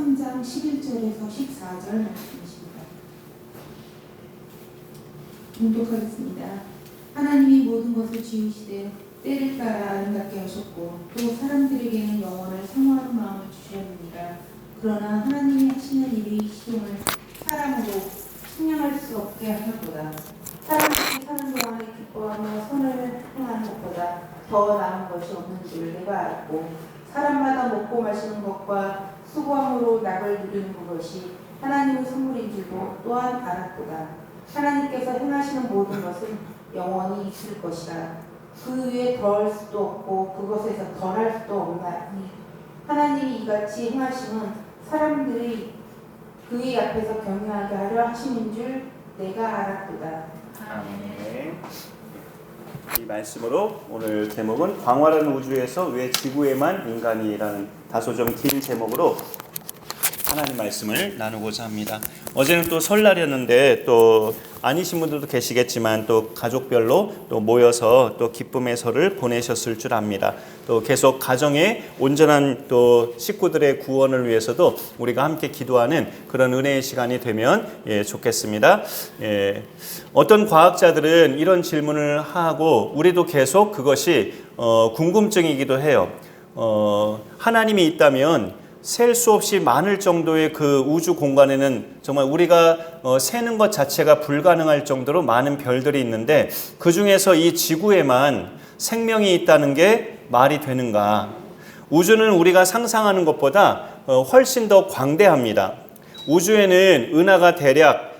3장 11절에서 14절 말씀이십니다. 봉독하겠습니다. 하나님이 모든 것을 지으시되 때를 따라 아름답게 하셨고 또 사람들에게는 영원을 사모하는 마음을 주셨느니라. 그러나 하나님이 하시는 일이 시종을 사람으로 측량할 수 없게 하셨도다. 사람들이 사는 동안에 기뻐하며 선을 행하는 것보다 더 나은 것이 없는 줄 내가 알고 사람마다 먹고 마시는 것과 수고함으로 낙을 누리는 그것이 하나님의 선물인 줄도 또한 알았도다. 하나님께서 행하시는 모든 것은 영원히 있을 것이다. 그 위에 더할 수도 없고 그것에서 덜할 수도 없나니 하나님이 이같이 행하심은 사람들이 그의 앞에서 경외하게 하려 하심인 줄 내가 알았도다. 아멘. 이 말씀으로 오늘 제목은 광활한 우주에서 왜 지구에만 인간이라는 다소 좀 긴 제목으로 하나님 말씀을 나누고자 합니다. 어제는 또 설날이었는데 또 아니신 분들도 계시겠지만 또 가족별로 또 모여서 또 기쁨의 설을 보내셨을 줄 압니다. 또 계속 가정의 온전한 또 식구들의 구원을 위해서도 우리가 함께 기도하는 그런 은혜의 시간이 되면 좋겠습니다. 어떤 과학자들은 이런 질문을 하고 우리도 계속 그것이 궁금증이기도 해요. 하나님이 있다면 셀 수 없이 많을 정도의 그 우주 공간에는 정말 우리가 세는 것 자체가 불가능할 정도로 많은 별들이 있는데 그 중에서 이 지구에만 생명이 있다는 게 말이 되는가? 우주는 우리가 상상하는 것보다 훨씬 더 광대합니다. 우주에는 은하가 대략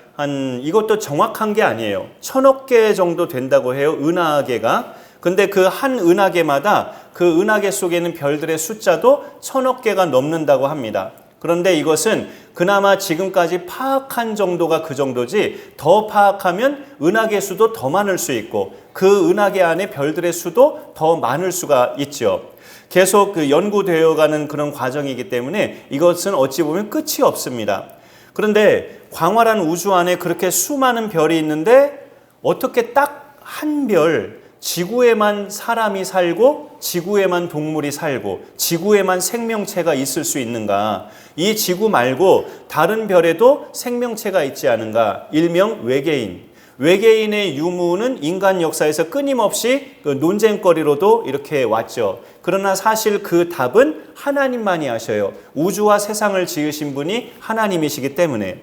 이것도 정확한 게 아니에요. 1000억 개 정도 된다고 해요. 은하계가. 근데 그 한 은하계마다 그 은하계 속에 있는 별들의 숫자도 1000억 개가 넘는다고 합니다. 그런데 이것은 그나마 지금까지 파악한 정도가 그 정도지 더 파악하면 은하계 수도 더 많을 수 있고 그 은하계 안에 별들의 수도 더 많을 수가 있죠. 계속 그 연구되어 가는 그런 과정이기 때문에 이것은 어찌 보면 끝이 없습니다. 그런데 광활한 우주 안에 그렇게 수많은 별이 있는데 어떻게 딱 한 별, 지구에만 사람이 살고 지구에만 동물이 살고 지구에만 생명체가 있을 수 있는가? 이 지구 말고 다른 별에도 생명체가 있지 않은가? 일명 외계인. 외계인의 유무는 인간 역사에서 끊임없이 그 논쟁거리로도 이렇게 왔죠. 그러나 사실 그 답은 하나님만이 아셔요. 우주와 세상을 지으신 분이 하나님이시기 때문에.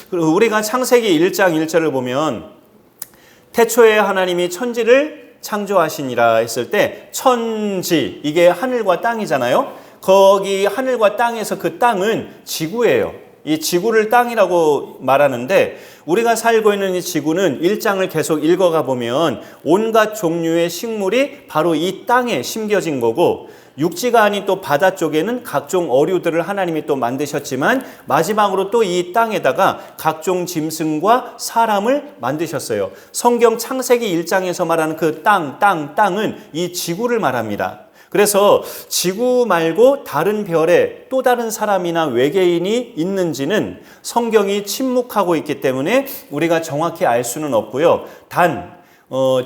그리고 우리가 창세기 1장 1절을 보면 태초에 하나님이 천지를 창조하시니라 했을 때 천지, 이게 하늘과 땅이잖아요. 거기 하늘과 땅에서 그 땅은 지구예요. 이 지구를 땅이라고 말하는데 우리가 살고 있는 이 지구는 1장을 계속 읽어가 보면 온갖 종류의 식물이 바로 이 땅에 심겨진 거고 육지가 아닌 또 바다 쪽에는 각종 어류들을 하나님이 또 만드셨지만 마지막으로 또 이 땅에다가 각종 짐승과 사람을 만드셨어요. 성경 창세기 1장에서 말하는 그 땅은 이 지구를 말합니다. 그래서 지구 말고 다른 별에 또 다른 사람이나 외계인이 있는지는 성경이 침묵하고 있기 때문에 우리가 정확히 알 수는 없고요. 단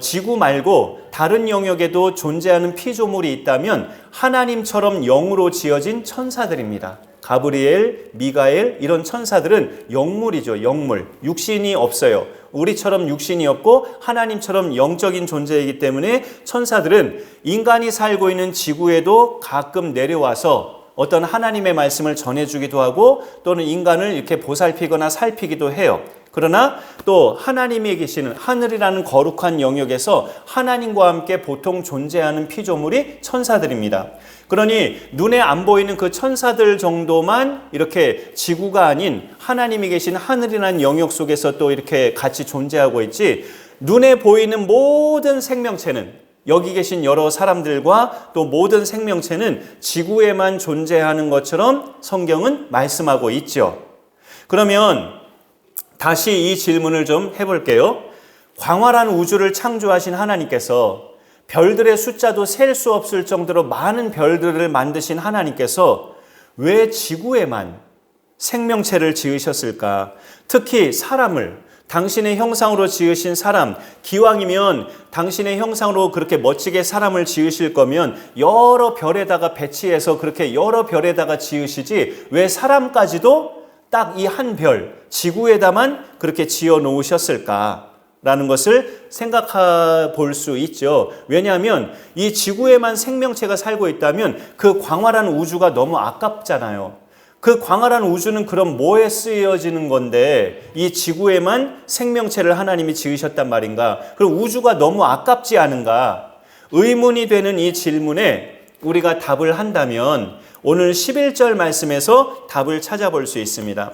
지구 말고 다른 영역에도 존재하는 피조물이 있다면 하나님처럼 영으로 지어진 천사들입니다. 가브리엘, 미가엘 이런 천사들은 영물이죠. 영물. 육신이 없어요. 우리처럼 육신이 없고 하나님처럼 영적인 존재이기 때문에 천사들은 인간이 살고 있는 지구에도 가끔 내려와서 어떤 하나님의 말씀을 전해주기도 하고 또는 인간을 이렇게 보살피거나 살피기도 해요. 그러나 또 하나님이 계시는 하늘이라는 거룩한 영역에서 하나님과 함께 보통 존재하는 피조물이 천사들입니다. 그러니 눈에 안 보이는 그 천사들 정도만 이렇게 지구가 아닌 하나님이 계신 하늘이라는 영역 속에서 또 이렇게 같이 존재하고 있지 눈에 보이는 모든 생명체는 여기 계신 여러 사람들과 또 모든 생명체는 지구에만 존재하는 것처럼 성경은 말씀하고 있죠. 그러면 다시 이 질문을 좀 해볼게요. 광활한 우주를 창조하신 하나님께서 별들의 숫자도 셀 수 없을 정도로 많은 별들을 만드신 하나님께서 왜 지구에만 생명체를 지으셨을까? 특히 사람을 당신의 형상으로 지으신 사람, 기왕이면 당신의 형상으로 그렇게 멋지게 사람을 지으실 거면 여러 별에다가 배치해서 그렇게 여러 별에다가 지으시지 왜 사람까지도 딱 이 한 별, 지구에다만 그렇게 지어 놓으셨을까? 라는 것을 생각해 볼 수 있죠. 왜냐하면 이 지구에만 생명체가 살고 있다면 그 광활한 우주가 너무 아깝잖아요. 그 광활한 우주는 그럼 뭐에 쓰여지는 건데 이 지구에만 생명체를 하나님이 지으셨단 말인가? 그럼 우주가 너무 아깝지 않은가? 의문이 되는 이 질문에 우리가 답을 한다면 오늘 11절 말씀에서 답을 찾아볼 수 있습니다.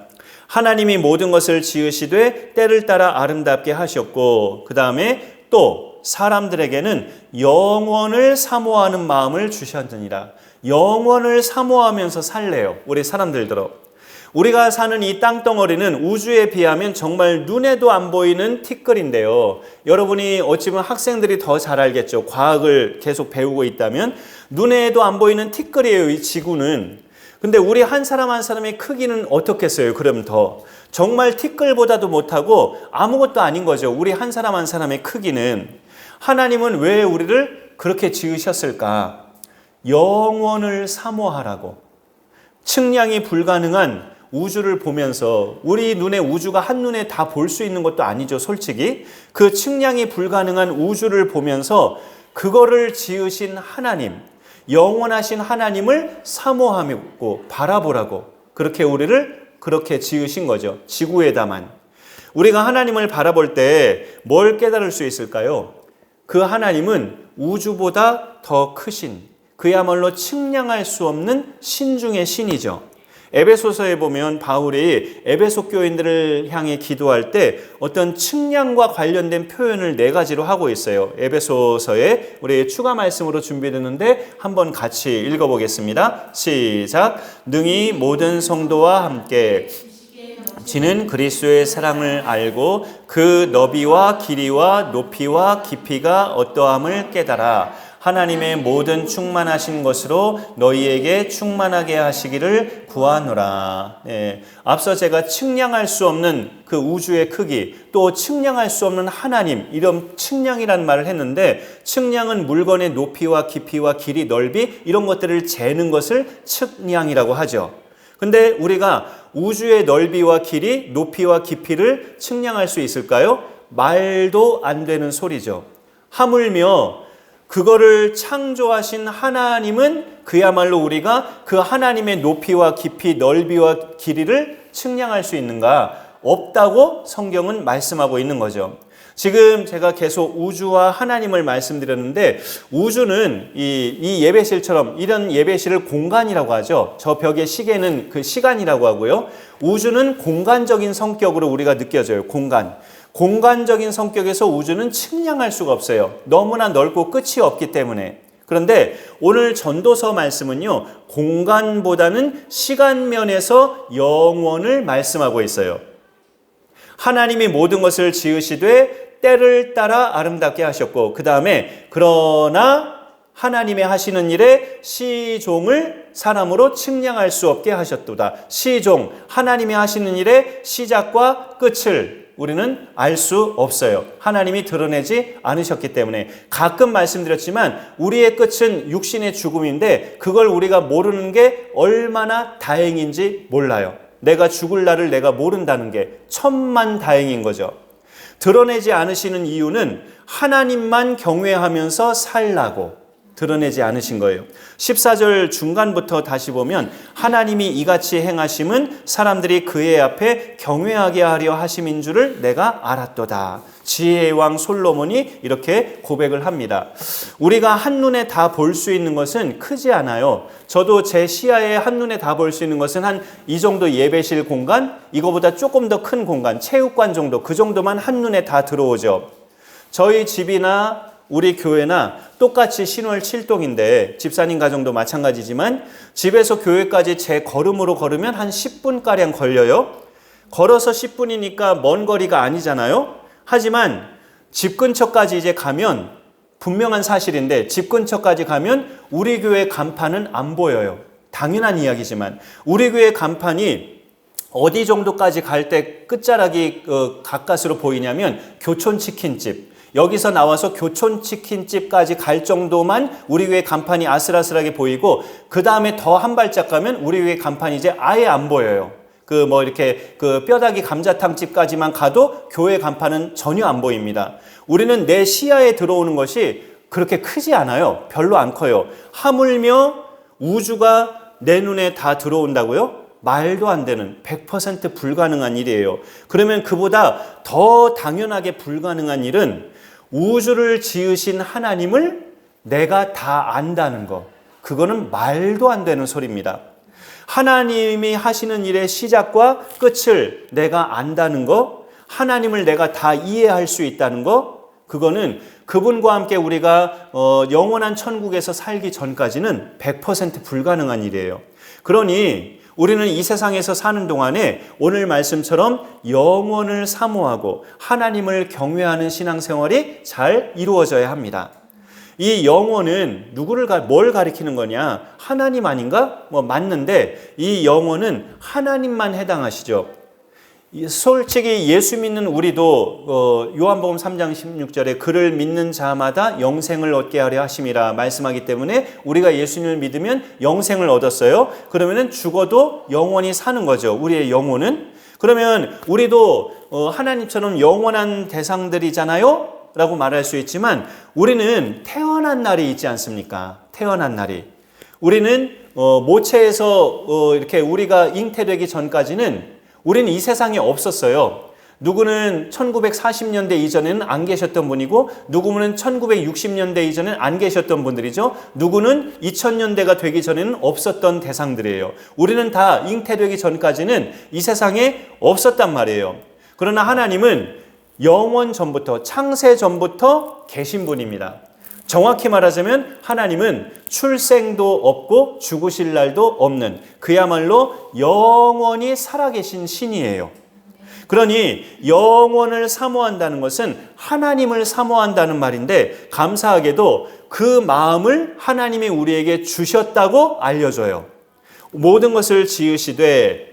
하나님이 모든 것을 지으시되 때를 따라 아름답게 하셨고 그 다음에 또 사람들에게는 영원을 사모하는 마음을 주셨느니라. 영원을 사모하면서 살래요. 우리 사람들들어. 우리가 사는 이 땅덩어리는 우주에 비하면 정말 눈에도 안 보이는 티끌인데요. 여러분이 어찌 보면 학생들이 더 잘 알겠죠. 과학을 계속 배우고 있다면 눈에도 안 보이는 티끌이에요. 이 지구는. 근데 우리 한 사람 한 사람의 크기는 어떻겠어요? 그럼 더 정말 티끌보다도 못하고 아무것도 아닌 거죠. 우리 한 사람 한 사람의 크기는. 하나님은 왜 우리를 그렇게 지으셨을까? 영원을 사모하라고. 측량이 불가능한 우주를 보면서 우리 눈에 우주가 한눈에 다 볼 수 있는 것도 아니죠. 솔직히 그 측량이 불가능한 우주를 보면서 그거를 지으신 하나님, 영원하신 하나님을 사모하고 바라보라고 그렇게 우리를 그렇게 지으신 거죠. 지구에다만. 우리가 하나님을 바라볼 때 뭘 깨달을 수 있을까요? 그 하나님은 우주보다 더 크신 그야말로 측량할 수 없는 신 중의 신이죠. 에베소서에 보면 바울이 에베소 교인들을 향해 기도할 때 어떤 측량과 관련된 표현을 4가지로 하고 있어요. 에베소서에 우리 추가 말씀으로 준비되는데 한번 같이 읽어보겠습니다. 시작. 능히 모든 성도와 함께 지는 그리스도의 사랑을 알고 그 너비와 길이와 높이와 깊이가 어떠함을 깨달아 하나님의 모든 충만하신 것으로 너희에게 충만하게 하시기를 구하노라. 네. 앞서 제가 측량할 수 없는 그 우주의 크기, 또 측량할 수 없는 하나님, 이런 측량이라는 말을 했는데 측량은 물건의 높이와 깊이와 길이, 넓이 이런 것들을 재는 것을 측량이라고 하죠. 근데 우리가 우주의 넓이와 길이, 높이와 깊이를 측량할 수 있을까요? 말도 안 되는 소리죠. 하물며 그거를 창조하신 하나님은 그야말로 우리가 그 하나님의 높이와 깊이, 넓이와 길이를 측량할 수 있는가? 없다고 성경은 말씀하고 있는 거죠. 지금 제가 계속 우주와 하나님을 말씀드렸는데 우주는 이 예배실처럼 이런 예배실을 공간이라고 하죠. 저 벽의 시계는 그 시간이라고 하고요. 우주는 공간적인 성격으로 우리가 느껴져요. 공간적인 성격에서 우주는 측량할 수가 없어요. 너무나 넓고 끝이 없기 때문에. 그런데 오늘 전도서 말씀은요. 공간보다는 시간면에서 영원을 말씀하고 있어요. 하나님이 모든 것을 지으시되 때를 따라 아름답게 하셨고 그 다음에 그러나 하나님의 하시는 일에 시종을 사람으로 측량할 수 없게 하셨도다. 시종, 하나님이 하시는 일의 시작과 끝을 우리는 알 수 없어요. 하나님이 드러내지 않으셨기 때문에. 가끔 말씀드렸지만 우리의 끝은 육신의 죽음인데 그걸 우리가 모르는 게 얼마나 다행인지 몰라요. 내가 죽을 날을 내가 모른다는 게 천만다행인 거죠. 드러내지 않으시는 이유는 하나님만 경외하면서 살라고 드러내지 않으신 거예요. 14절 중간부터 다시 보면 하나님이 이같이 행하심은 사람들이 그의 앞에 경외하게 하려 하심인 줄을 내가 알았도다. 지혜의 왕 솔로몬이 이렇게 고백을 합니다. 우리가 한눈에 다 볼 수 있는 것은 크지 않아요. 저도 제 시야에 한눈에 다 볼 수 있는 것은 한 이 정도 예배실 공간, 이거보다 조금 더 큰 공간, 체육관 정도, 그 정도만 한눈에 다 들어오죠. 저희 집이나 우리 교회나 똑같이 신월 7동인데 집사님 가정도 마찬가지지만 집에서 교회까지 제 걸음으로 걸으면 한 10분가량 걸려요. 걸어서 10분이니까 먼 거리가 아니잖아요. 하지만 집 근처까지 이제 가면 분명한 사실인데 집 근처까지 가면 우리 교회 간판은 안 보여요. 당연한 이야기지만 우리 교회 간판이 어디 정도까지 갈 때 끝자락이 가까스로 보이냐면 교촌치킨집. 여기서 나와서 교촌치킨집까지 갈 정도만 우리 교회 간판이 아슬아슬하게 보이고, 그 다음에 더 한 발짝 가면 우리 교회 간판이 이제 아예 안 보여요. 이렇게 뼈다귀 감자탕집까지만 가도 교회 간판은 전혀 안 보입니다. 우리는 내 시야에 들어오는 것이 그렇게 크지 않아요. 별로 안 커요. 하물며 우주가 내 눈에 다 들어온다고요? 말도 안 되는 100% 불가능한 일이에요. 그러면 그보다 더 당연하게 불가능한 일은 우주를 지으신 하나님을 내가 다 안다는 거. 그거는 말도 안 되는 소리입니다. 하나님이 하시는 일의 시작과 끝을 내가 안다는 거, 하나님을 내가 다 이해할 수 있다는 거, 그거는 그분과 함께 우리가 영원한 천국에서 살기 전까지는 100% 불가능한 일이에요. 그러니 우리는 이 세상에서 사는 동안에 오늘 말씀처럼 영원을 사모하고 하나님을 경외하는 신앙생활이 잘 이루어져야 합니다. 이 영혼은 뭘 가리키는 거냐? 하나님 아닌가? 맞는데 이 영혼은 하나님만 해당하시죠. 솔직히 예수 믿는 우리도 요한복음 3장 16절에 그를 믿는 자마다 영생을 얻게 하려 하심이라 말씀하기 때문에 우리가 예수님을 믿으면 영생을 얻었어요. 그러면 죽어도 영원히 사는 거죠. 우리의 영혼은. 그러면 우리도 하나님처럼 영원한 대상들이잖아요? 라고 말할 수 있지만 우리는 태어난 날이 있지 않습니까? 태어난 날이. 우리는 모체에서 이렇게 우리가 잉태되기 전까지는 우리는 이 세상에 없었어요. 누구는 1940년대 이전에는 안 계셨던 분이고, 누구는 1960년대 이전에는 안 계셨던 분들이죠. 누구는 2000년대가 되기 전에는 없었던 대상들이에요. 우리는 다 잉태되기 전까지는 이 세상에 없었단 말이에요. 그러나 하나님은 영원 전부터, 창세 전부터 계신 분입니다. 정확히 말하자면 하나님은 출생도 없고 죽으실 날도 없는, 그야말로 영원히 살아계신 신이에요. 그러니 영원을 사모한다는 것은 하나님을 사모한다는 말인데, 감사하게도 그 마음을 하나님이 우리에게 주셨다고 알려줘요. 모든 것을 지으시되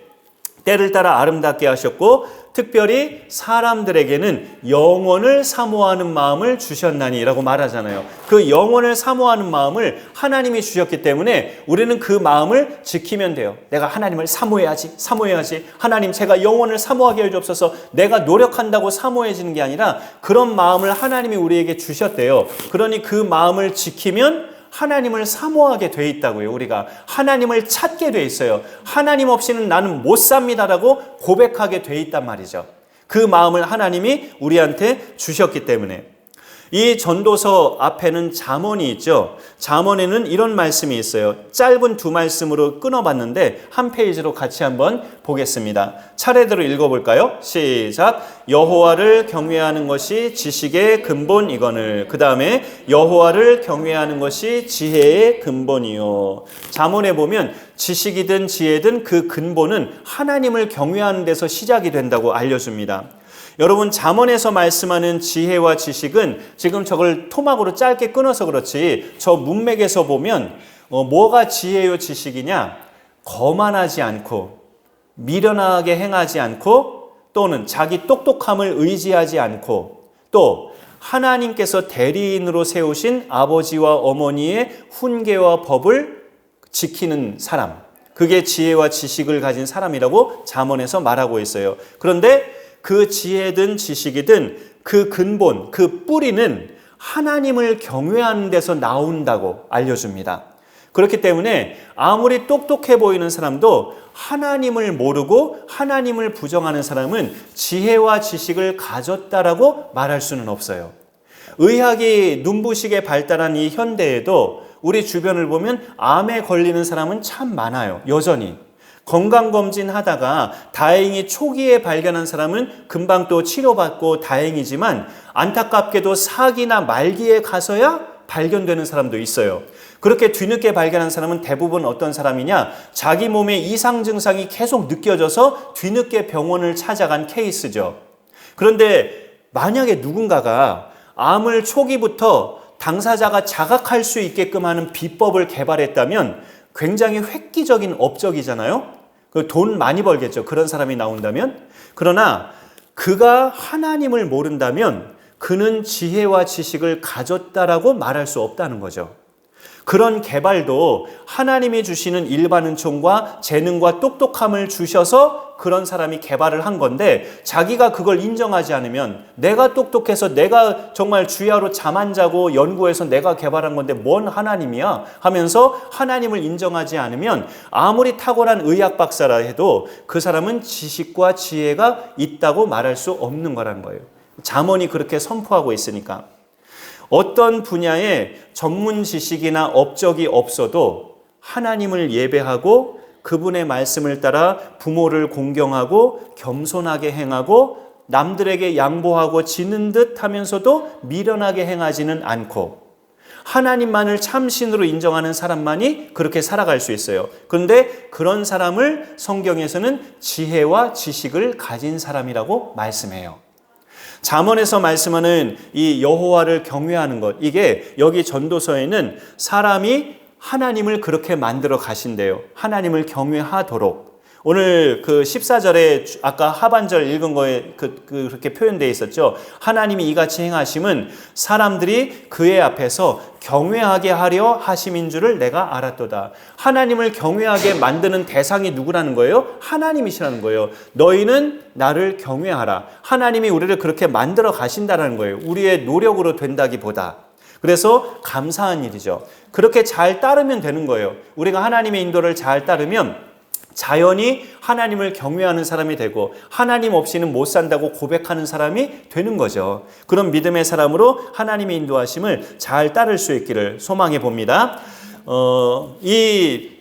때를 따라 아름답게 하셨고 특별히 사람들에게는 영원을 사모하는 마음을 주셨나니라고 말하잖아요. 그 영원을 사모하는 마음을 하나님이 주셨기 때문에 우리는 그 마음을 지키면 돼요. 내가 하나님을 사모해야지. 하나님, 제가 영원을 사모하게 해주옵소서. 내가 노력한다고 사모해지는 게 아니라 그런 마음을 하나님이 우리에게 주셨대요. 그러니 그 마음을 지키면 하나님을 사모하게 돼 있다고요. 우리가 하나님을 찾게 돼 있어요. 하나님 없이는 나는 못 삽니다라고 고백하게 돼 있단 말이죠. 그 마음을 하나님이 우리한테 주셨기 때문에. 이 전도서 앞에는 잠언이 있죠. 잠언에는 이런 말씀이 있어요. 짧은 두 말씀으로 끊어봤는데 한 페이지로 같이 한번 보겠습니다. 차례대로 읽어볼까요? 시작. 여호와를 경외하는 것이 지식의 근본이거늘. 그 다음에 여호와를 경외하는 것이 지혜의 근본이요. 잠언에 보면 지식이든 지혜든 그 근본은 하나님을 경외하는 데서 시작이 된다고 알려줍니다. 여러분, 잠언에서 말씀하는 지혜와 지식은 지금 저걸 토막으로 짧게 끊어서 그렇지 저 문맥에서 보면 뭐가 지혜요 지식이냐? 거만하지 않고 미련하게 행하지 않고 또는 자기 똑똑함을 의지하지 않고 또 하나님께서 대리인으로 세우신 아버지와 어머니의 훈계와 법을 지키는 사람, 그게 지혜와 지식을 가진 사람이라고 잠언에서 말하고 있어요. 그런데 그 지혜든 지식이든 그 근본, 그 뿌리는 하나님을 경외하는 데서 나온다고 알려줍니다. 그렇기 때문에 아무리 똑똑해 보이는 사람도 하나님을 모르고 하나님을 부정하는 사람은 지혜와 지식을 가졌다라고 말할 수는 없어요. 의학이 눈부시게 발달한 이 현대에도 우리 주변을 보면 암에 걸리는 사람은 참 많아요. 여전히. 건강검진 하다가 다행히 초기에 발견한 사람은 금방 또 치료받고 다행이지만 안타깝게도 사기나 말기에 가서야 발견되는 사람도 있어요. 그렇게 뒤늦게 발견한 사람은 대부분 어떤 사람이냐? 자기 몸에 이상 증상이 계속 느껴져서 뒤늦게 병원을 찾아간 케이스죠. 그런데 만약에 누군가가 암을 초기부터 당사자가 자각할 수 있게끔 하는 비법을 개발했다면 굉장히 획기적인 업적이잖아요. 돈 많이 벌겠죠. 그런 사람이 나온다면. 그러나 그가 하나님을 모른다면 그는 지혜와 지식을 가졌다라고 말할 수 없다는 거죠. 그런 개발도 하나님이 주시는 일반 은총과 재능과 똑똑함을 주셔서 그런 사람이 개발을 한 건데, 자기가 그걸 인정하지 않으면, 내가 똑똑해서 내가 정말 주야로 잠 안 자고 연구해서 내가 개발한 건데 뭔 하나님이야 하면서 하나님을 인정하지 않으면 아무리 탁월한 의학 박사라 해도 그 사람은 지식과 지혜가 있다고 말할 수 없는 거라는 거예요. 잠언이 그렇게 선포하고 있으니까. 어떤 분야에 전문 지식이나 업적이 없어도 하나님을 예배하고 그분의 말씀을 따라 부모를 공경하고 겸손하게 행하고 남들에게 양보하고 지는 듯 하면서도 미련하게 행하지는 않고 하나님만을 참신으로 인정하는 사람만이 그렇게 살아갈 수 있어요. 그런데 그런 사람을 성경에서는 지혜와 지식을 가진 사람이라고 말씀해요. 잠언에서 말씀하는 이 여호와를 경외하는 것, 이게 여기 전도서에는 사람이 하나님을 그렇게 만들어 가신대요. 하나님을 경외하도록. 오늘 그 14절에 아까 하반절 읽은 거에 그렇게 표현되어 있었죠. 하나님이 이같이 행하심은 사람들이 그의 앞에서 경외하게 하려 하심인 줄을 내가 알았도다. 하나님을 경외하게 만드는 대상이 누구라는 거예요? 하나님이시라는 거예요. 너희는 나를 경외하라. 하나님이 우리를 그렇게 만들어 가신다는 거예요. 우리의 노력으로 된다기보다. 그래서 감사한 일이죠. 그렇게 잘 따르면 되는 거예요. 우리가 하나님의 인도를 잘 따르면 자연히 하나님을 경외하는 사람이 되고 하나님 없이는 못 산다고 고백하는 사람이 되는 거죠. 그런 믿음의 사람으로 하나님의 인도하심을 잘 따를 수 있기를 소망해 봅니다.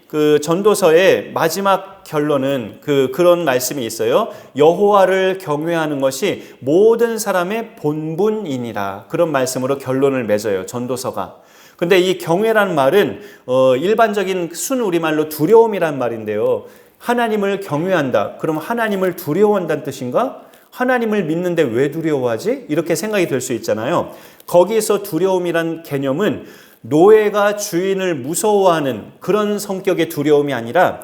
그 전도서의 마지막 결론은 그런 말씀이 있어요. 여호와를 경외하는 것이 모든 사람의 본분이니라. 그런 말씀으로 결론을 맺어요. 전도서가. 근데 이 경외라는 말은 일반적인 순 우리말로 두려움이란 말인데요. 하나님을 경외한다. 그럼 하나님을 두려워한다는 뜻인가? 하나님을 믿는데 왜 두려워하지? 이렇게 생각이 들 수 있잖아요. 거기에서 두려움이란 개념은 노예가 주인을 무서워하는 그런 성격의 두려움이 아니라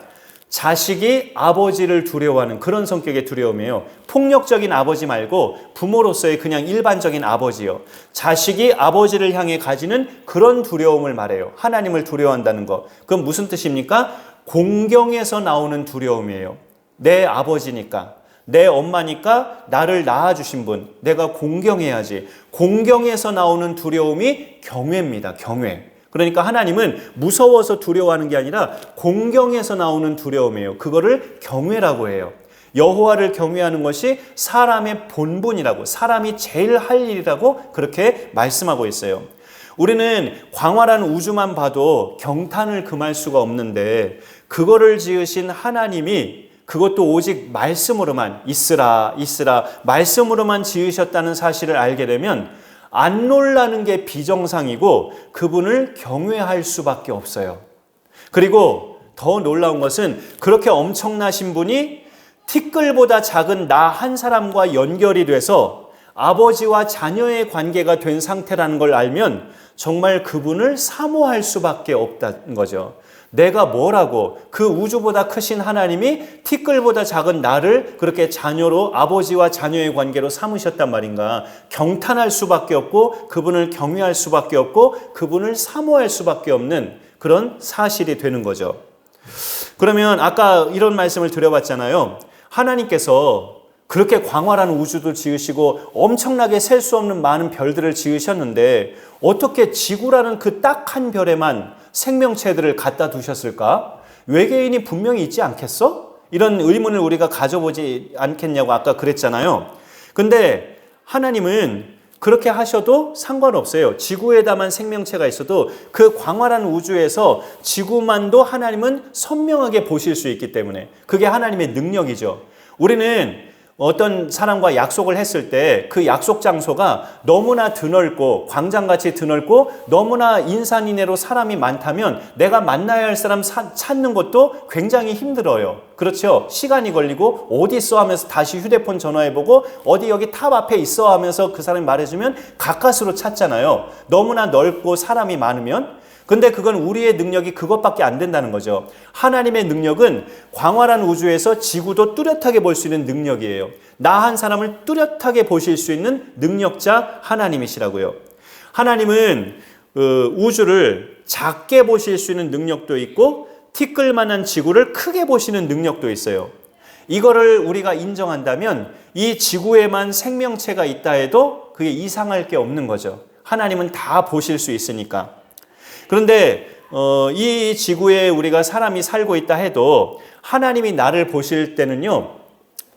자식이 아버지를 두려워하는 그런 성격의 두려움이에요. 폭력적인 아버지 말고 부모로서의 그냥 일반적인 아버지요. 자식이 아버지를 향해 가지는 그런 두려움을 말해요. 하나님을 두려워한다는 거. 그건 무슨 뜻입니까? 공경에서 나오는 두려움이에요. 내 아버지니까, 내 엄마니까 나를 낳아주신 분, 내가 공경해야지. 공경에서 나오는 두려움이 경외입니다. 경외. 그러니까 하나님은 무서워서 두려워하는 게 아니라 공경에서 나오는 두려움이에요. 그거를 경외라고 해요. 여호와를 경외하는 것이 사람의 본분이라고, 사람이 제일 할 일이라고 그렇게 말씀하고 있어요. 우리는 광활한 우주만 봐도 경탄을 금할 수가 없는데 그거를 지으신 하나님이 그것도 오직 말씀으로만 있으라 말씀으로만 지으셨다는 사실을 알게 되면 안 놀라는 게 비정상이고 그분을 경외할 수밖에 없어요. 그리고 더 놀라운 것은 그렇게 엄청나신 분이 티끌보다 작은 나 한 사람과 연결이 돼서 아버지와 자녀의 관계가 된 상태라는 걸 알면 정말 그분을 사모할 수밖에 없다는 거죠. 내가 뭐라고 그 우주보다 크신 하나님이 티끌보다 작은 나를 그렇게 자녀로 아버지와 자녀의 관계로 삼으셨단 말인가. 경탄할 수밖에 없고 그분을 경외할 수밖에 없고 그분을 사모할 수밖에 없는 그런 사실이 되는 거죠. 그러면 아까 이런 말씀을 드려봤잖아요. 하나님께서 그렇게 광활한 우주도 지으시고 엄청나게 셀 수 없는 많은 별들을 지으셨는데 어떻게 지구라는 그 딱 한 별에만 생명체들을 갖다 두셨을까? 외계인이 분명히 있지 않겠어? 이런 의문을 우리가 가져보지 않겠냐고 아까 그랬잖아요. 근데 하나님은 그렇게 하셔도 상관없어요. 지구에다만 생명체가 있어도 그 광활한 우주에서 지구만도 하나님은 선명하게 보실 수 있기 때문에 그게 하나님의 능력이죠. 우리는 어떤 사람과 약속을 했을 때 그 약속 장소가 너무나 드넓고 광장같이 드넓고 너무나 인산인해로 사람이 많다면 내가 만나야 할 사람 찾는 것도 굉장히 힘들어요. 그렇죠? 시간이 걸리고 어디 있어 하면서 다시 휴대폰 전화해보고 어디 여기 탑 앞에 있어 하면서 그 사람이 말해주면 가까스로 찾잖아요. 너무나 넓고 사람이 많으면. 근데 그건 우리의 능력이 그것밖에 안 된다는 거죠. 하나님의 능력은 광활한 우주에서 지구도 뚜렷하게 볼 수 있는 능력이에요. 나 한 사람을 뚜렷하게 보실 수 있는 능력자 하나님이시라고요. 하나님은 우주를 작게 보실 수 있는 능력도 있고 티끌만한 지구를 크게 보시는 능력도 있어요. 이거를 우리가 인정한다면 이 지구에만 생명체가 있다 해도 그게 이상할 게 없는 거죠. 하나님은 다 보실 수 있으니까. 그런데 이 지구에 우리가 사람이 살고 있다 해도 하나님이 나를 보실 때는요,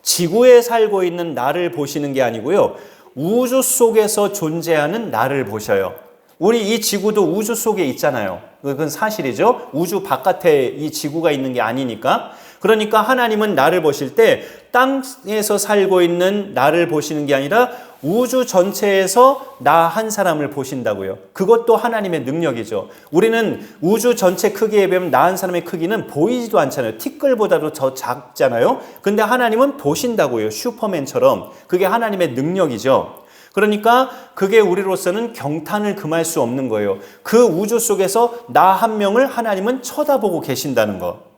지구에 살고 있는 나를 보시는 게 아니고요, 우주 속에서 존재하는 나를 보셔요. 우리 이 지구도 우주 속에 있잖아요. 그건 사실이죠. 우주 바깥에 이 지구가 있는 게 아니니까. 그러니까 하나님은 나를 보실 때 땅에서 살고 있는 나를 보시는 게 아니라 우주 전체에서 나 한 사람을 보신다고요. 그것도 하나님의 능력이죠. 우리는 우주 전체 크기에 비하면 나 한 사람의 크기는 보이지도 않잖아요. 티끌보다도 더 작잖아요. 근데 하나님은 보신다고요. 슈퍼맨처럼. 그게 하나님의 능력이죠. 그러니까 그게 우리로서는 경탄을 금할 수 없는 거예요. 그 우주 속에서 나 한 명을 하나님은 쳐다보고 계신다는 거.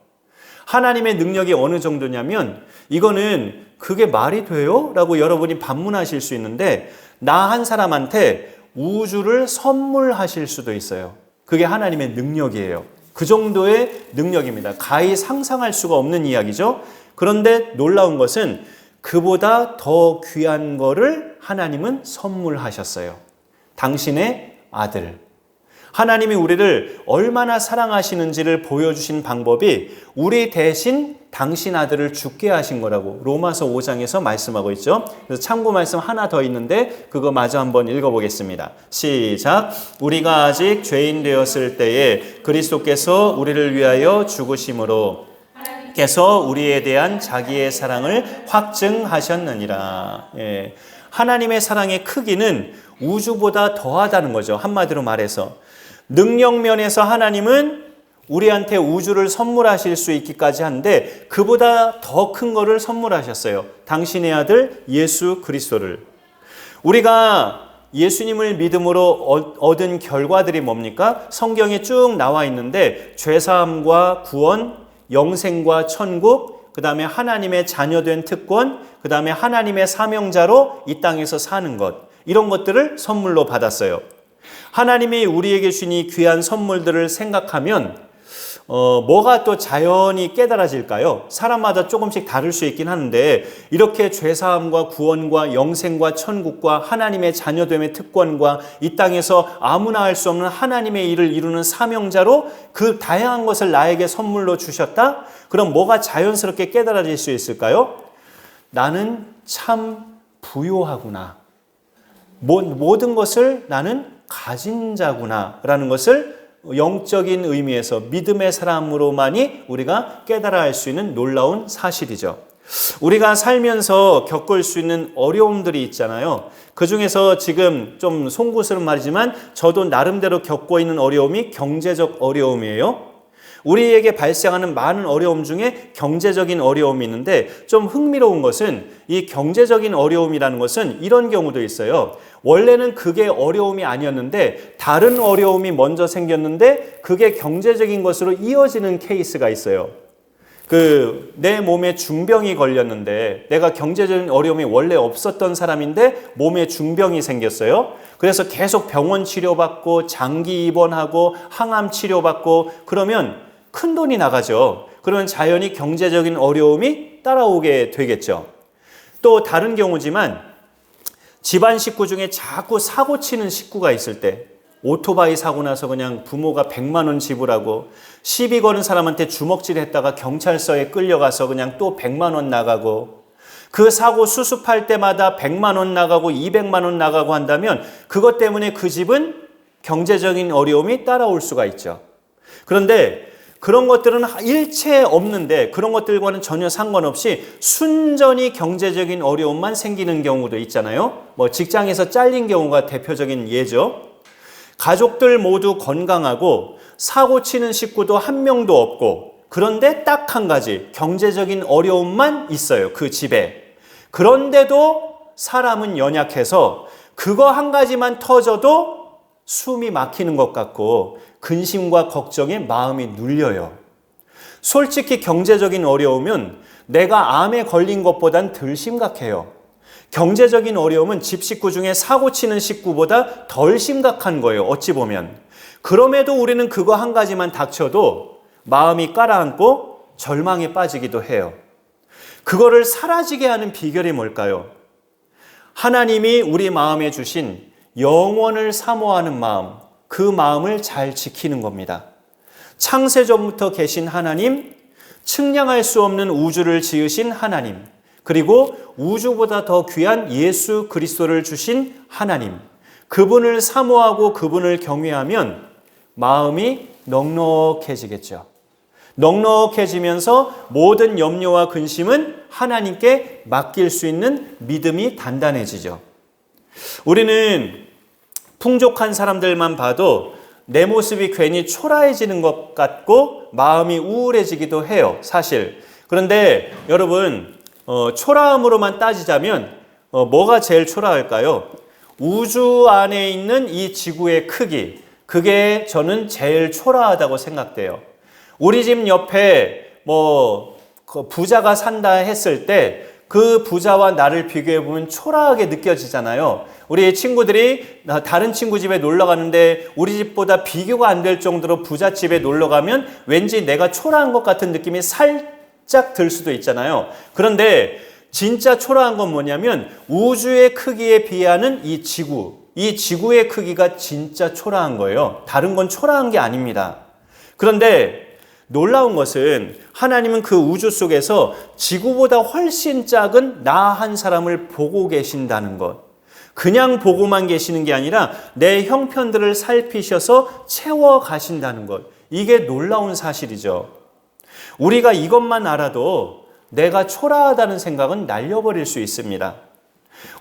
하나님의 능력이 어느 정도냐면 이거는 그게 말이 돼요? 라고 여러분이 반문하실 수 있는데 나 한 사람한테 우주를 선물하실 수도 있어요. 그게 하나님의 능력이에요. 그 정도의 능력입니다. 가히 상상할 수가 없는 이야기죠. 그런데 놀라운 것은 그보다 더 귀한 거를 하나님은 선물하셨어요. 당신의 아들. 하나님이 우리를 얼마나 사랑하시는지를 보여주신 방법이 우리 대신 당신 아들을 죽게 하신 거라고 로마서 5장에서 말씀하고 있죠. 그래서 참고 말씀 하나 더 있는데 그거 마저 한번 읽어보겠습니다. 시작. 우리가 아직 죄인 되었을 때에 그리스도께서 우리를 위하여 죽으심으로 께서 우리에 대한 자기의 사랑을 확증하셨느니라. 예. 하나님의 사랑의 크기는 우주보다 더하다는 거죠. 한마디로 말해서. 능력면에서 하나님은 우리한테 우주를 선물하실 수 있기까지 한데 그보다 더 큰 거를 선물하셨어요. 당신의 아들 예수 그리스도를. 우리가 예수님을 믿음으로 얻은 결과들이 뭡니까? 성경에 쭉 나와 있는데 죄사함과 구원, 영생과 천국, 그 다음에 하나님의 자녀된 특권, 그 다음에 하나님의 사명자로 이 땅에서 사는 것, 이런 것들을 선물로 받았어요. 하나님이 우리에게 주신 이 귀한 선물들을 생각하면 뭐가 또 자연히 깨달아질까요? 사람마다 조금씩 다를 수 있긴 하는데 이렇게 죄사함과 구원과 영생과 천국과 하나님의 자녀됨의 특권과 이 땅에서 아무나 할 수 없는 하나님의 일을 이루는 사명자로 그 다양한 것을 나에게 선물로 주셨다? 그럼 뭐가 자연스럽게 깨달아질 수 있을까요? 나는 참 부요하구나. 모든 것을 나는 가진 자구나 라는 것을 영적인 의미에서 믿음의 사람으로만이 우리가 깨달아 알 수 있는 놀라운 사실이죠. 우리가 살면서 겪을 수 있는 어려움들이 있잖아요. 그 중에서 지금 좀 송구스러운 말이지만 저도 나름대로 겪고 있는 어려움이 경제적 어려움이에요. 우리에게 발생하는 많은 어려움 중에 경제적인 어려움이 있는데 좀 흥미로운 것은 이 경제적인 어려움이라는 것은 이런 경우도 있어요. 원래는 그게 어려움이 아니었는데 다른 어려움이 먼저 생겼는데 그게 경제적인 것으로 이어지는 케이스가 있어요. 내 몸에 중병이 걸렸는데 내가 경제적인 어려움이 원래 없었던 사람인데 몸에 중병이 생겼어요. 그래서 계속 병원 치료받고 장기 입원하고 항암 치료받고 그러면 큰 돈이 나가죠. 그러면 자연히 경제적인 어려움이 따라오게 되겠죠. 또 다른 경우지만 집안 식구 중에 자꾸 사고 치는 식구가 있을 때 오토바이 사고 나서 그냥 부모가 100만 원 지불하고 시비 거는 사람한테 주먹질 했다가 경찰서에 끌려가서 그냥 또 100만 원 나가고 그 사고 수습할 때마다 100만 원 나가고 200만 원 나가고 한다면 그것 때문에 그 집은 경제적인 어려움이 따라올 수가 있죠. 그런데 그런 것들은 일체 없는데 그런 것들과는 전혀 상관없이 순전히 경제적인 어려움만 생기는 경우도 있잖아요. 직장에서 잘린 경우가 대표적인 예죠. 가족들 모두 건강하고 사고 치는 식구도 한 명도 없고 그런데 딱 한 가지 경제적인 어려움만 있어요. 그 집에. 그런데도 사람은 연약해서 그거 한 가지만 터져도 숨이 막히는 것 같고 근심과 걱정에 마음이 눌려요. 솔직히 경제적인 어려움은 내가 암에 걸린 것보단 덜 심각해요. 경제적인 어려움은 집 식구 중에 사고 치는 식구보다 덜 심각한 거예요. 어찌 보면. 그럼에도 우리는 그거 한 가지만 닥쳐도 마음이 가라앉고 절망에 빠지기도 해요. 그거를 사라지게 하는 비결이 뭘까요? 하나님이 우리 마음에 주신 영원을 사모하는 마음, 그 마음을 잘 지키는 겁니다. 창세전부터 계신 하나님, 측량할 수 없는 우주를 지으신 하나님, 그리고 우주보다 더 귀한 예수 그리스도를 주신 하나님, 그분을 사모하고 그분을 경외하면 마음이 넉넉해지겠죠. 넉넉해지면서 모든 염려와 근심은 하나님께 맡길 수 있는 믿음이 단단해지죠. 우리는 풍족한 사람들만 봐도 내 모습이 괜히 초라해지는 것 같고 마음이 우울해지기도 해요, 사실. 그런데 여러분, 초라함으로만 따지자면 뭐가 제일 초라할까요? 우주 안에 있는 이 지구의 크기, 그게 저는 제일 초라하다고 생각돼요. 우리 집 옆에 부자가 산다 했을 때 그 부자와 나를 비교해 보면 초라하게 느껴지잖아요. 우리 친구들이 다른 친구 집에 놀러 가는데 우리 집보다 비교가 안 될 정도로 부잣집에 놀러 가면 왠지 내가 초라한 것 같은 느낌이 살짝 들 수도 있잖아요. 그런데 진짜 초라한 건 뭐냐면 우주의 크기에 비하는 이 지구의 크기가 진짜 초라한 거예요. 다른 건 초라한 게 아닙니다. 그런데 놀라운 것은 하나님은 그 우주 속에서 지구보다 훨씬 작은 나 한 사람을 보고 계신다는 것. 그냥 보고만 계시는 게 아니라 내 형편들을 살피셔서 채워 가신다는 것. 이게 놀라운 사실이죠. 우리가 이것만 알아도 내가 초라하다는 생각은 날려버릴 수 있습니다.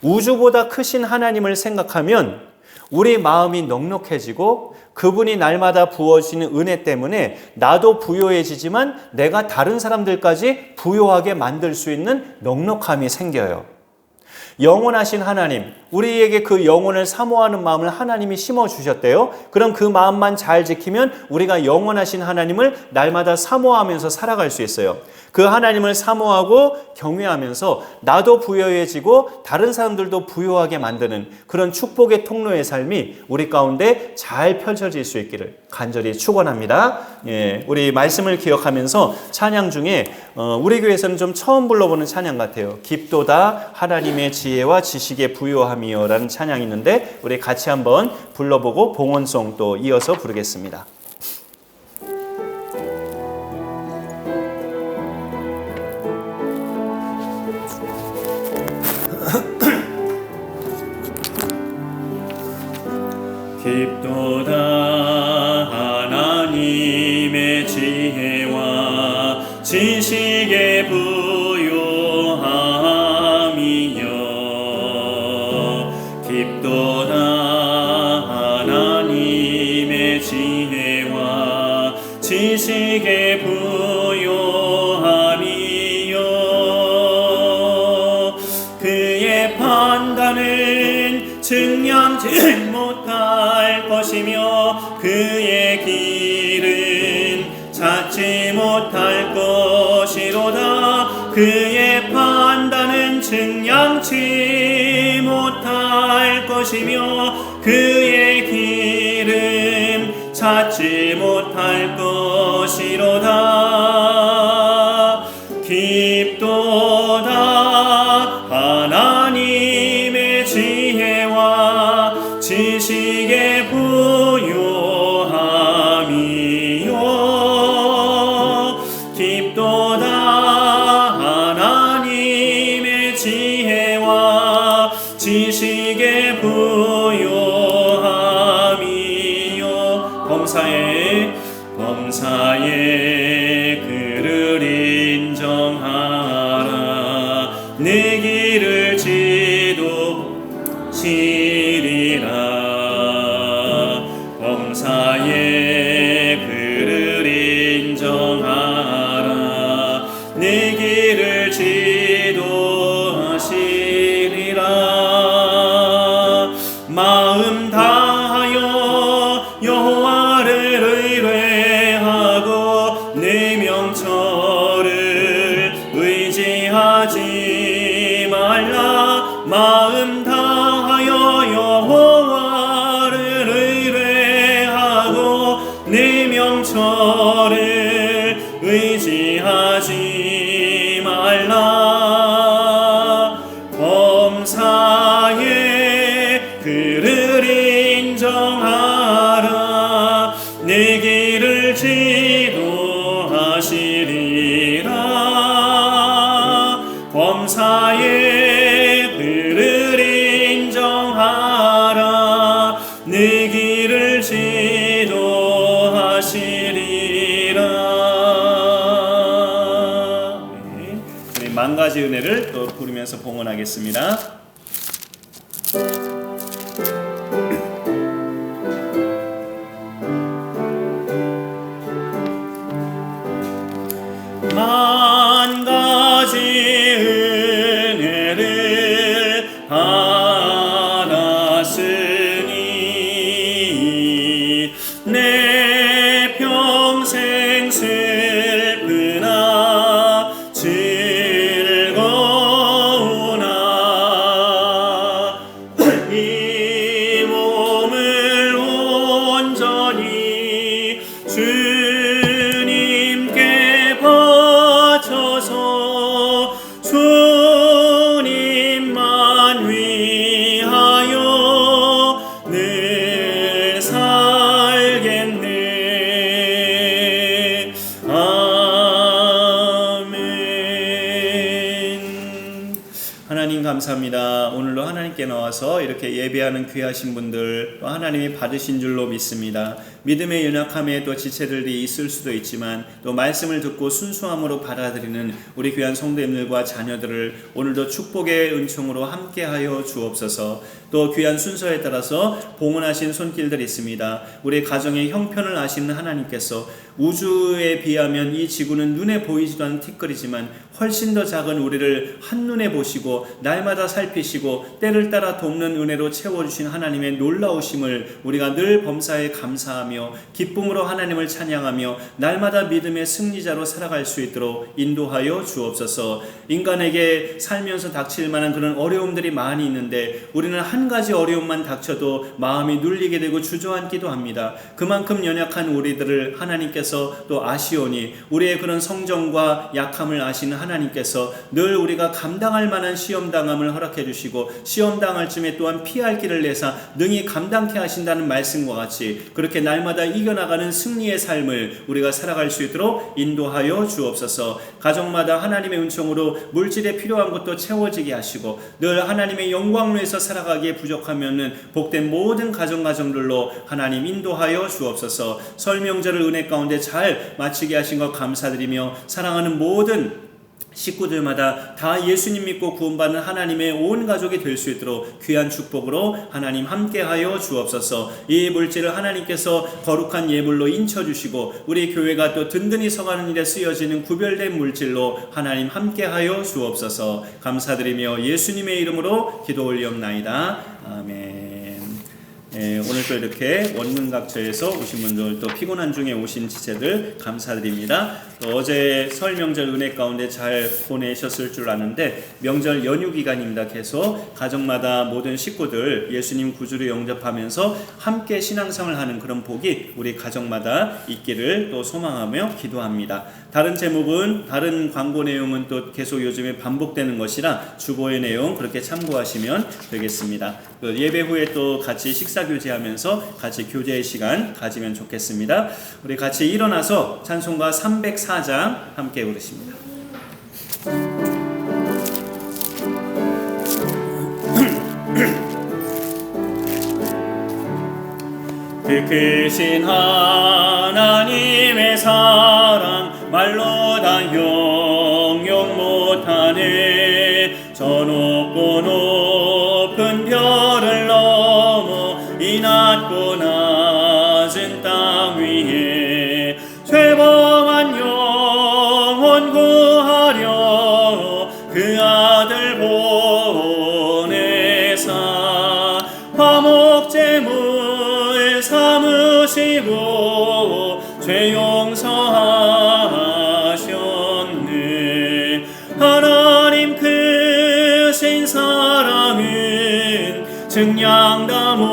우주보다 크신 하나님을 생각하면 우리 마음이 넉넉해지고 그분이 날마다 부어주시는 은혜 때문에 나도 부요해지지만 내가 다른 사람들까지 부요하게 만들 수 있는 넉넉함이 생겨요. 영원하신 하나님, 우리에게 그 영혼을 사모하는 마음을 하나님이 심어주셨대요. 그럼 그 마음만 잘 지키면 우리가 영원하신 하나님을 날마다 사모하면서 살아갈 수 있어요. 그 하나님을 사모하고 경외하면서 나도 부유해지고 다른 사람들도 부유하게 만드는 그런 축복의 통로의 삶이 우리 가운데 잘 펼쳐질 수 있기를 간절히 축원합니다. 우리 말씀을 기억하면서 찬양 중에 우리 교회에서는 좀 처음 불러보는 찬양 같아요. 깊도다 하나님의 지혜와 지식의 부요함이여 라는 찬양이 있는데 우리 같이 한번 불러보고 봉헌송 또 이어서 부르겠습니다. 깊도다 하나님의 지혜와 지식의 부요함이여 깊도다 하나님의 지혜와 지식의 부요함이여 그의 판단은 증량지 못할 것이며 그의 길은 찾지 못할 것이로다 그의 판단은 증량치 못할 것이며 그의 길은 찾지 못할 것이로다 깊도다 하나님의 지혜와 지식의 부요함이요 깊도다 하나님의 지혜와 지식의 부요함이요 범사의 그를 인정하라 내 길을 지도시리라 범사의 그를 인정하라 내 길을 지도하시리라 마음 다하여 말라. 마음 다하여 여호와를 의뢰하고 네 명철을 의지하지 말라. 범사에 그를 인정하라. 내 길을 지도하시리라. 범사에 그를 인정하라. 내 길을 지도하시리라. 네. 우리 만 가지 은혜를 또 부르면서 봉헌하겠습니다. 만 가지 은혜를 받았으니 내 평생 슬프나 즐거우나 이 몸을 온전히 주님께 바쳐서 주님만 위하여 늘 살겠네. 아멘. 하나님 감사합니다. 오늘도 하나님께 나와서 이렇게 예배하는 귀하신 분들 또 하나님이 받으신 줄로 믿습니다. 믿음의 연약함에 또 지체들이 있을 수도 있지만 또 말씀을 듣고 순수함으로 받아들이는 우리 귀한 성도님들과 자녀들을 오늘도 축복의 은총으로 함께하여 주옵소서. 또 귀한 순서에 따라서 봉헌하신 손길들이 있습니다. 우리 가정의 형편을 아시는 하나님께서 우주에 비하면 이 지구는 눈에 보이지도 않는 티끌이지만 훨씬 더 작은 우리를 한눈에 보시고 날마다 살피시고 때를 따라 돕는 은혜로 채워주신 하나님의 놀라우심을 우리가 늘 범사에 감사하며 기쁨으로 하나님을 찬양하며 날마다 믿음의 승리자로 살아갈 수 있도록 인도하여 주옵소서. 인간에게 살면서 닥칠 만한 그런 어려움들이 많이 있는데 우리는 한 가지 어려움만 닥쳐도 마음이 눌리게 되고 주저앉기도 합니다. 그만큼 연약한 우리들을 하나님께서 또 아시오니 우리의 그런 성정과 약함을 아시는 하나님께서 늘 우리가 감당할 만한 시험당함을 허락해 주시고 시험당할 쯤에 또한 피할 길을 내사 능히 감당케 하신다는 말씀과 같이 그렇게 날마다 이겨나가는 승리의 삶을 우리가 살아갈 수 있도록 인도하여 주옵소서. 가정마다 하나님의 은총으로 물질에 필요한 것도 채워지게 하시고 늘 하나님의 영광을 위해서 살아가기에 부족하면은 복된 모든 가정들로 하나님 인도하여 주옵소서. 설 명절을 은혜 가운데 잘 마치게 하신 것 감사드리며 사랑하는 모든 식구들마다 다 예수님 믿고 구원받는 하나님의 온 가족이 될 수 있도록 귀한 축복으로 하나님 함께하여 주옵소서. 이 물질을 하나님께서 거룩한 예물로 인쳐주시고 우리 교회가 또 든든히 서가는 일에 쓰여지는 구별된 물질로 하나님 함께하여 주옵소서. 감사드리며 예수님의 이름으로 기도 올리옵나이다. 아멘. 오늘 또 이렇게 원문각처에서 오신 분들 또 피곤한 중에 오신 지체들 감사드립니다. 또 어제 설 명절 은혜 가운데 잘 보내셨을 줄 아는데 명절 연휴 기간입니다. 계속 가정마다 모든 식구들 예수님 구주로 영접하면서 함께 신앙생활을 하는 그런 복이 우리 가정마다 있기를 또 소망하며 기도합니다. 다른 제목은 다른 광고 내용은 또 계속 요즘에 반복되는 것이라 주보의 내용 그렇게 참고하시면 되겠습니다. 예배 후에 또 같이 식사 교제하면서 같이 교제의 시간 가지면 좋겠습니다. 우리 같이 일어나서 찬송가 304장 함께 부르십니다. 그 크신 하나님의 사랑 말로 다 형용 못하네. 저 높고 높은 별을 넘어 이 낮고 낮은 땅 위에 죄범한 영혼 구하려 그 아들 보내사 화목제물 삼으시고 죄 용서하셨네. 하나님 크신 증량나무